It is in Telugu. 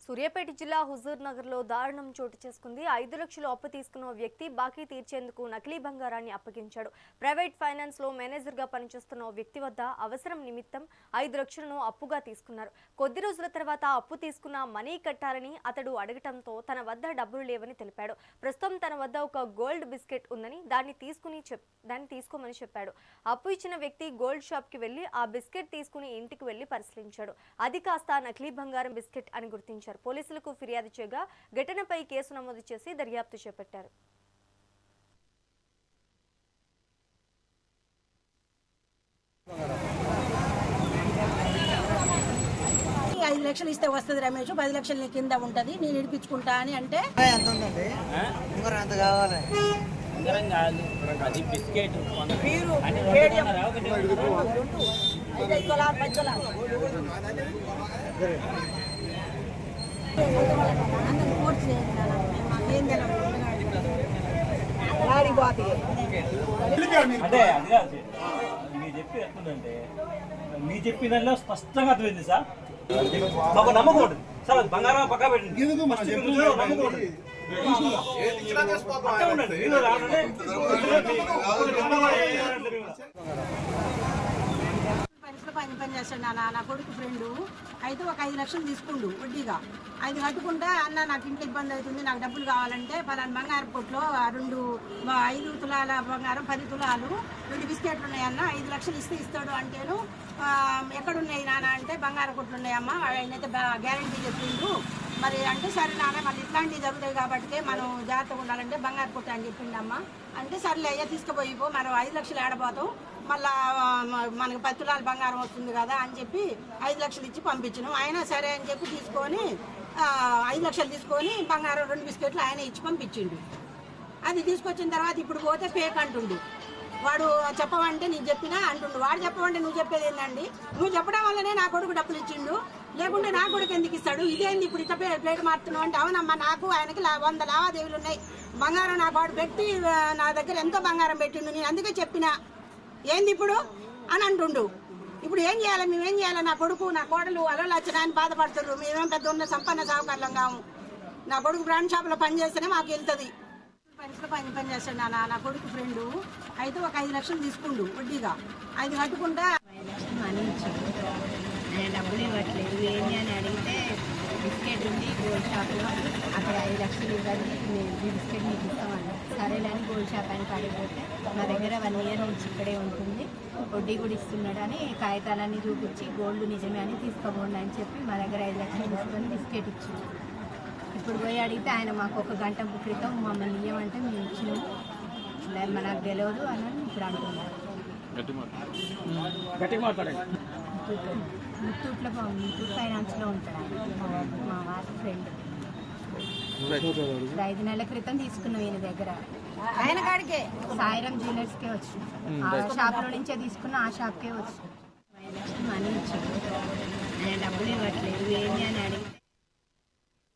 సూర్యాపేట జిల్లా హుజూర్ నగర్ లో దారుణం చోటు చేసుకుంది. 5 లక్షలు అప్పు తీసుకున్న వ్యక్తి బాకీ తీర్చేందుకు నకిలీ బంగారాన్ని అప్పగించాడు. ప్రైవేట్ ఫైనాన్స్ లో మేనేజర్ గా పనిచేస్తున్న వ్యక్తి వద్ద అవసరం నిమిత్తం 5 లక్షలను అప్పుగా తీసుకున్నారు. కొద్ది రోజుల తర్వాత అప్పు తీసుకున్న మనీ కట్టాలని అతడు అడగటంతో తన వద్ద డబ్బులు లేవని తెలిపాడు. ప్రస్తుతం తన వద్ద ఒక గోల్డ్ బిస్కెట్ ఉందని దాన్ని తీసుకోమని చెప్పాడు. అప్పు ఇచ్చిన వ్యక్తి గోల్డ్ షాప్ కి వెళ్లి ఆ బిస్కెట్ తీసుకుని ఇంటికి వెళ్లి పరిశీలించాడు. అది కాస్త నకిలీ బంగారం బిస్కెట్ అని గుర్తించారు. పోలీసులకు ఫిర్యాదు చేయగా ఘటనపై కేసు నమోదు చేసి దర్యాప్తు చేపట్టారు. 5 లక్షలు ఇస్తే వస్తుంది రమేష్, 10 లక్షల కింద ఉంటది, నేను ఇడిపించుకుంటా అని అంటే ఎంత ఉందండి? ఉంగరం ఎంత కావాలి? అంటే అది కాదు మీరు చెప్పి ఎట్లుందంటే మీరు చెప్పిన స్పష్టంగా అర్థమైంది సార్. మాకు నమ్మకం ఉంటుంది సార్. బంగారం పక్కా పెట్టండి, నమ్మకం ఉంటుంది. పని చేస్తాడు నా కొడుకు ఫ్రెండు అయితే ఒక 5 లక్షలు తీసుకుండు వడ్డీగా. 5 కట్టుకుంటే అన్న నాకు ఇంట్లో ఇబ్బంది అవుతుంది, నాకు డబ్బులు కావాలంటే పలానా బంగారు కొట్లో 5 తులాల బంగారం 10 తులాలు 2 బిస్కెట్లు ఉన్నాయన్న, 5 లక్షలు ఇస్తే ఇస్తాడు అంటేను ఎక్కడున్నాయి నాన్న అంటే బంగారు కొట్లు ఉన్నాయమ్మా, ఆయనైతే గ్యారంటీ చెప్పిండు. మరి అంటే సరే నాన్న మళ్ళీ ఇట్లాంటివి జరుగుతాయి కాబట్టి మనం జాగ్రత్తగా ఉండాలంటే బంగారు కొట్టు అని చెప్పిండమ్మా. అంటే సర్లే అయ్యా తీసుకుపోయిపో, మనం 5 లక్షలు ఏడబోతాం, మళ్ళా మనకి 10 తులాల బంగారం వస్తుంది కదా అని చెప్పి 5 లక్షలు ఇచ్చి పంపించినాం. అయినా సరే అని చెప్పి తీసుకొని 5 లక్షలు తీసుకొని బంగారం 2 బిస్కెట్లు ఆయన ఇచ్చి పంపించిండు. అది తీసుకొచ్చిన తర్వాత ఇప్పుడు పోతే ఫేక్ అంటుండు. వాడు చెప్పమంటే నీకు చెప్పినా అంటుండు. వాడు చెప్పమంటే నువ్వు చెప్పేది ఏంటండి? నువ్వు చెప్పడం వల్లనే నా కొడుకు డబ్బులు ఇచ్చిండు, లేకుంటే నా కొడుకు ఎందుకు ఇస్తాడు? ఇదేంది ఇప్పుడు ఇట్లా ప్లేట్ మారుతున్నావు అంటే? అవునమ్మా, నాకు ఆయనకి 100 లావాదేవీలు ఉన్నాయి. బంగారం నాకు వాడు పెట్టి నా దగ్గర ఎంతో బంగారం పెట్టిండు, నేను అందుకే చెప్పినా ఏంది ఇప్పుడు అని అంటుండు. ఇప్పుడు ఏం చేయాలి? మేమేం చేయాలి? నా కొడుకు నా కోడలు అలలు వచ్చినాయని బాధపడుతున్నారు. మేమేం పెద్ద ఉన్న సంపన్న సావుకారులం కాము. నా కొడుకు బ్రాండ్ షాప్లో పని చేస్తేనే మాకు వెళ్తుంది. పని చేస్తాడు నా కొడుకు ఫ్రెండు అయితే ఒక 5 లక్షలు తీసుకుండు వడ్డీగా. 5 కట్టుకుంటే 5 లక్షలు మనీ ఇచ్చాడు. ఆయన డబ్బులు ఇవ్వట్లేదు. ఏంటి అని అడిగితే బిస్కెట్ ఉంది గోల్డ్ షాప్లో, అక్కడ 5 లక్షలు ఇవ్వండి, ఈ బిస్కెట్ మీకు ఇస్తామన్నా. సరేలేని గోల్డ్ షాప్ అని పడిపోతే మా దగ్గర 1 ఇయర్ నుంచి ఇక్కడే ఉంటుంది, వడ్డీ కూడా ఇస్తున్నాడు అని కాగితాలన్నీ చూపించి గోల్డ్ నిజమే అని తీసుకోబోండి అని చెప్పి మా దగ్గర 5 లక్షలు తీసుకొని బిస్కెట్ ఇచ్చింది. ఇప్పుడు పోయి అడిగితే ఆయన మాకు 1 గంట క్రితం మమ్మల్ని ఇవ్వమంటే మేము ఇచ్చినాము, మనకు తెలియదు అని ఇప్పుడు అంటున్నారు. ముత్తూట్ ఫైనాన్స్లో ఉంటాడు మా వారి ఫ్రెండ్. 5 నెలల క్రితం తీసుకున్నాం ఈయన దగ్గర. ఆయన కాడికే సాయిరామ్ జ్యువెలర్స్కే వచ్చినాం. ఆ షాప్లో నుంచే తీసుకున్న ఆ షాప్కే వచ్చినాం. 5 లక్షలు మనీ ఇచ్చాడు. ఆయన డబ్బులు ఇవ్వట్లేదు. ఏంటి అని అడిగితే